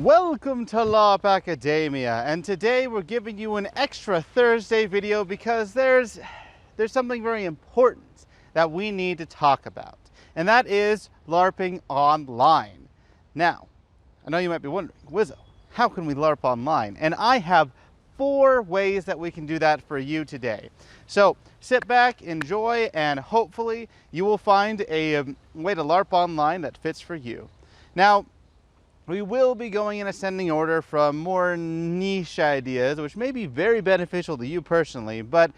Welcome to Larp Academia, and today we're giving you an extra Thursday video because there's something very important that we need to talk about, and that is LARPing online. Now, I know you might be wondering, Wizzo, how can we LARP online? And I have 4 ways that we can do that for you today. So sit back, enjoy, and hopefully you will find a way to LARP online that fits for you. Now, we will be going in ascending order from more niche ideas, which may be very beneficial to you personally, but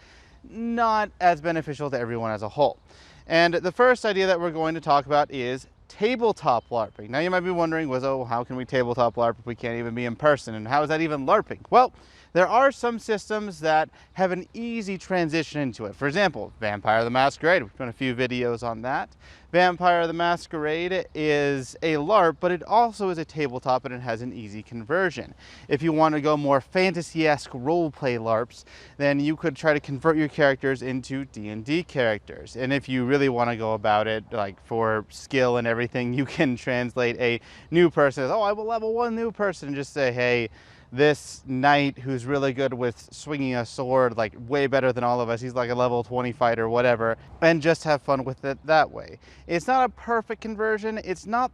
not as beneficial to everyone as a whole. And the first idea that we're going to talk about is tabletop LARPing. Now you might be wondering, Wizzo, how can we tabletop LARP if we can't even be in person? And how is that even LARPing? Well, there are some systems that have an easy transition into it. For example, Vampire the Masquerade. We've done a few videos on that. Vampire the Masquerade is a LARP, but it also is a tabletop and it has an easy conversion. If you want to go more fantasy-esque roleplay LARPs, then you could try to convert your characters into D&D characters. And if you really want to go about it, like for skill and everything, you can translate a new person as, oh, I will level 1 new person, and just say, hey, this knight who's really good with swinging a sword, like way better than all of us, he's like a level 20 fighter, whatever, and just have fun with it that way. It's not a perfect conversion. It's not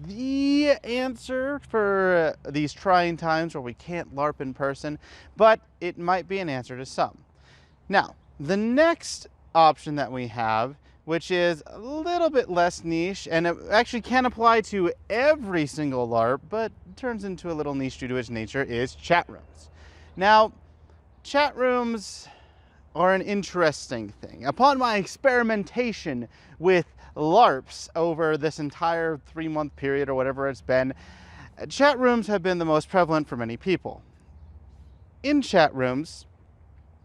the answer for these trying times where we can't LARP in person, but it might be an answer to some. Now, the next option that we have, which is a little bit less niche, and it actually can apply to every single LARP, but turns into a little niche due to its nature, is chat rooms. Now, chat rooms are an interesting thing. Upon my experimentation with LARPs over this entire 3-month period or whatever it's been, chat rooms have been the most prevalent for many people. In chat rooms,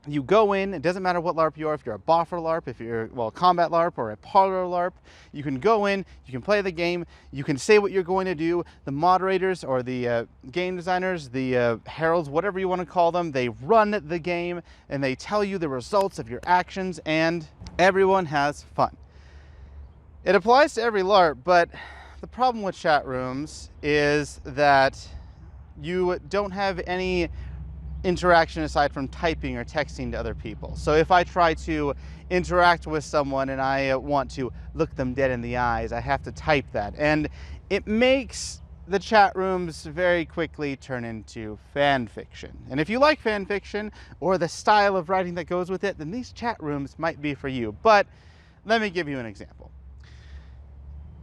you go in, it doesn't matter what LARP you are, if you're a boffer LARP, if you're, well, a combat LARP or a parlor LARP, you can go in, you can play the game, you can say what you're going to do. The moderators or the game designers, the heralds, whatever you want to call them, they run the game and they tell you the results of your actions, and everyone has fun. It applies to every LARP, but the problem with chat rooms is that you don't have any interaction aside from typing or texting to other people. So if I try to interact with someone and I want to look them dead in the eyes, I have to type that. And it makes the chat rooms very quickly turn into fan fiction. And if you like fan fiction or the style of writing that goes with it, then these chat rooms might be for you. But let me give you an example.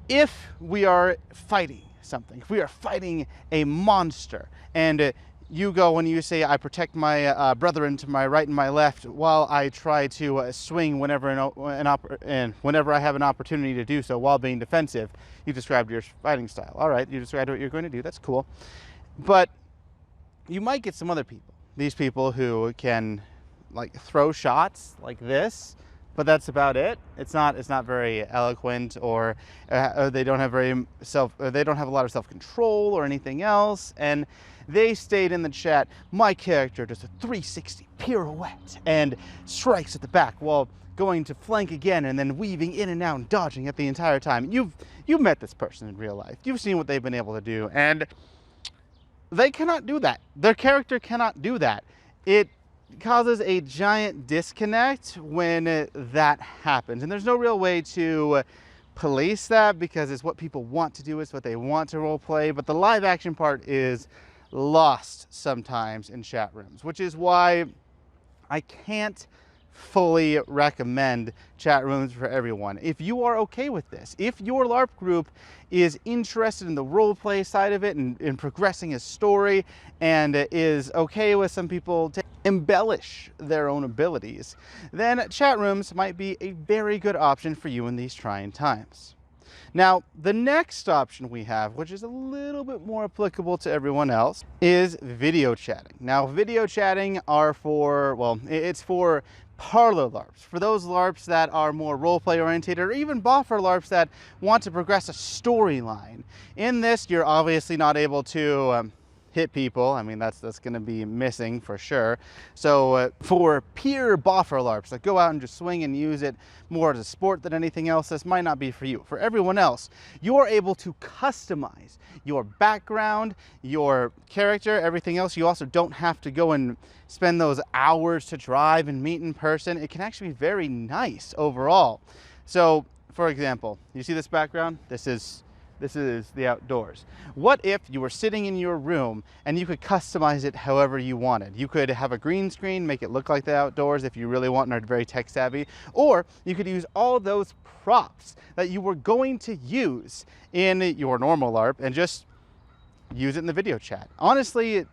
If we are fighting something, if we are fighting a monster, and you go and you say, I protect my brethren to my right and my left while I try to swing whenever I have an opportunity to do so while being defensive. You described your fighting style. All right, you described what you're going to do. That's cool. But you might get some other people. These people who can like throw shots like this, but that's about it. It's not very eloquent, or they don't have a lot of self-control or anything else. And they stayed in the chat, my character does a 360 pirouette and strikes at the back while going to flank again and then weaving in and out and dodging it the entire time. You've met this person in real life. You've seen what they've been able to do, and they cannot do that. Their character cannot do that. It causes a giant disconnect when that happens, and there's no real way to police that because it's what people want to do, it's what they want to role play, but the live action part is lost sometimes in chat rooms, which is why I can't fully recommend chat rooms for everyone. If you are okay with this, if your LARP group is interested in the role play side of it and in progressing a story, and is okay with some people to embellish their own abilities, then chat rooms might be a very good option for you in these trying times. Now, the next option we have, which is a little bit more applicable to everyone else, is video chatting. Now, video chatting are for, well, it's for parlor LARPs, for those LARPs that are more roleplay oriented, or even boffer LARPs that want to progress a storyline. In this, you're obviously not able to hit people. I mean, that's going to be missing for sure. So for pure boffer LARPs that go out and just swing and use it more as a sport than anything else, this might not be for you. For everyone else, you're able to customize your background, your character, everything else. You also don't have to go and spend those hours to drive and meet in person. It can actually be very nice overall. So for example, you see this background? This is the outdoors. What if you were sitting in your room and you could customize it however you wanted? You could have a green screen, make it look like the outdoors if you really want and are very tech savvy, or you could use all those props that you were going to use in your normal LARP and just use it in the video chat. Honestly,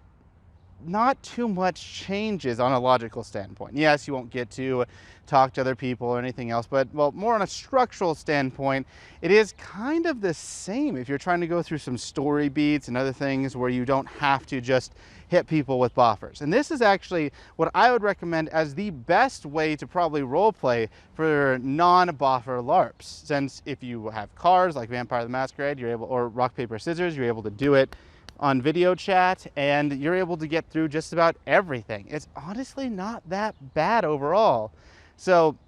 not too much changes on a logical standpoint. Yes, you won't get to talk to other people or anything else, but well, more on a structural standpoint, it is kind of the same if you're trying to go through some story beats and other things where you don't have to just hit people with buffers. And this is actually what I would recommend as the best way to probably roleplay for non-buffer LARPs. Since if you have cards like Vampire the Masquerade, you're able, or rock, paper, scissors, you're able to do it on video chat and you're able to get through just about everything. It's honestly not that bad overall. So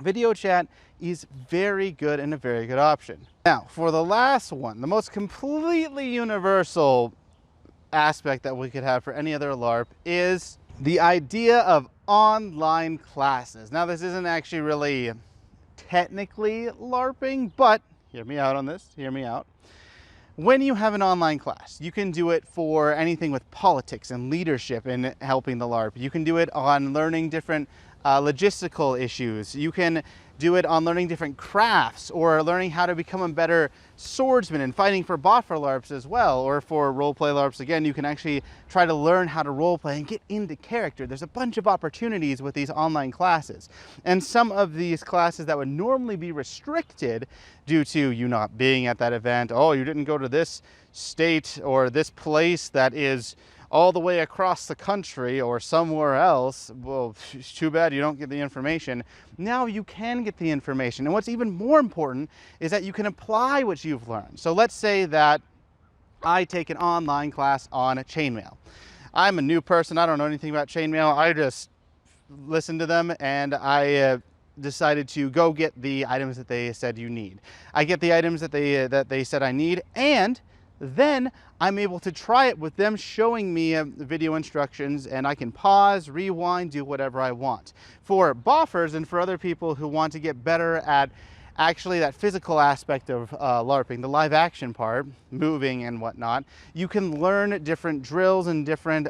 video chat is very good and a very good option. Now for the last one, the most completely universal aspect that we could have for any other LARP is the idea of online classes. Now this isn't actually really technically LARPing, but hear me out on this, hear me out. When you have an online class, you can do it for anything with politics and leadership and helping the LARP. You can do it on learning different logistical issues. You can do it on learning different crafts or learning how to become a better swordsman and fighting for boffer LARPs as well. Or for roleplay LARPs, again, you can actually try to learn how to roleplay and get into character. There's a bunch of opportunities with these online classes. And some of these classes that would normally be restricted due to you not being at that event, oh, you didn't go to this state or this place that is all the way across the country or somewhere else, well, it's too bad you don't get the information. Now you can get the information. And what's even more important is that you can apply what you've learned. So let's say that I take an online class on chainmail. I'm a new person, I don't know anything about chainmail. I just listened to them and I decided to go get the items that they said you need. I get the items that they said I need, and then I'm able to try it with them showing me video instructions, and I can pause, rewind, do whatever I want. For boffers and for other people who want to get better at actually that physical aspect of LARPing, the live action part, moving and whatnot, you can learn different drills and different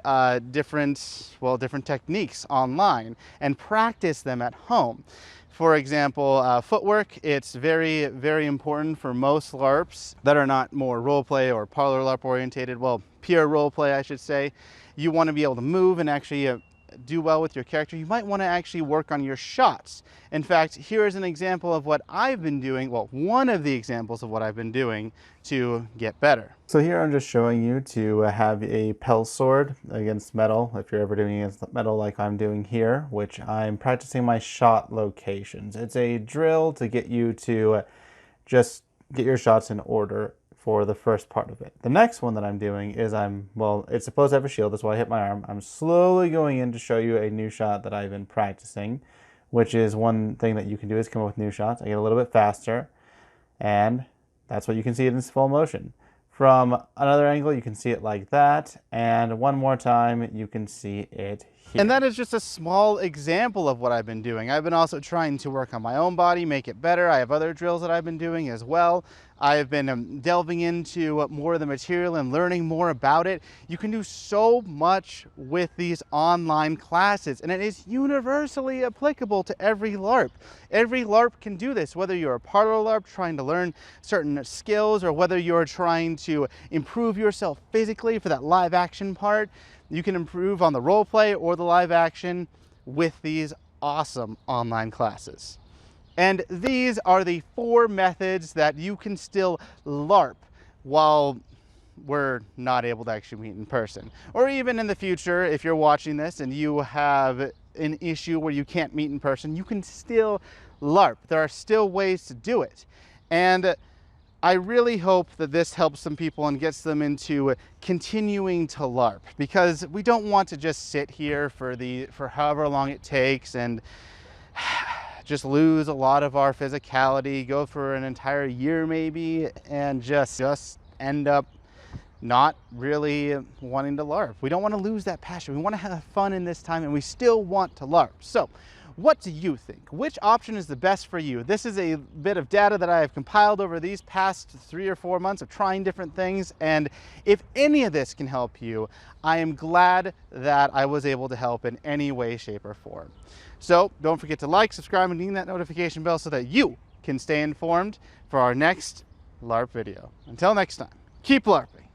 techniques online and practice them at home. For example, footwork, it's very, very important for most LARPs that are not more roleplay or parlor LARP orientated, well, pure roleplay, I should say. You want to be able to move and actually do well with your character. You might want to actually work on your shots. In fact, here is an example of what I've been doing, well, one of the examples of what I've been doing to get better. So here I'm just showing you to have a Pell sword against metal, if you're ever doing against metal like I'm doing here, which I'm practicing my shot locations. It's a drill to get you to just get your shots in order for the first part of it. The next one that I'm doing is well, it's supposed to have a shield, that's why I hit my arm. I'm slowly going in to show you a new shot that I've been practicing, which is one thing that you can do is come up with new shots. I get a little bit faster, and that's what you can see it in full motion. From another angle, you can see it like that, and one more time, you can see it here. And that is just a small example of what I've been doing. I've been also trying to work on my own body, make it better. I have other drills that I've been doing as well. I've been delving into more of the material and learning more about it. You can do so much with these online classes, and it is universally applicable to every LARP. Every LARP can do this, whether you're a parlor LARP trying to learn certain skills or whether you're trying to improve yourself physically for that live action part. You can improve on the role play or the live action with these awesome online classes. And these are the 4 methods that you can still LARP while we're not able to actually meet in person. Or even in the future, if you're watching this and you have an issue where you can't meet in person, you can still LARP. There are still ways to do it. And I really hope that this helps some people and gets them into continuing to LARP, because we don't want to just sit here for however long it takes and just lose a lot of our physicality, go for an entire year maybe, and just end up not really wanting to LARP. We don't want to lose that passion. We want to have fun in this time, and we still want to LARP. So what do you think? Which option is the best for you? This is a bit of data that I have compiled over these past 3 or 4 months of trying different things, and if any of this can help you, I am glad that I was able to help in any way, shape, or form. So don't forget to like, subscribe, and ding that notification bell so that you can stay informed for our next LARP video. Until next time, keep LARPing.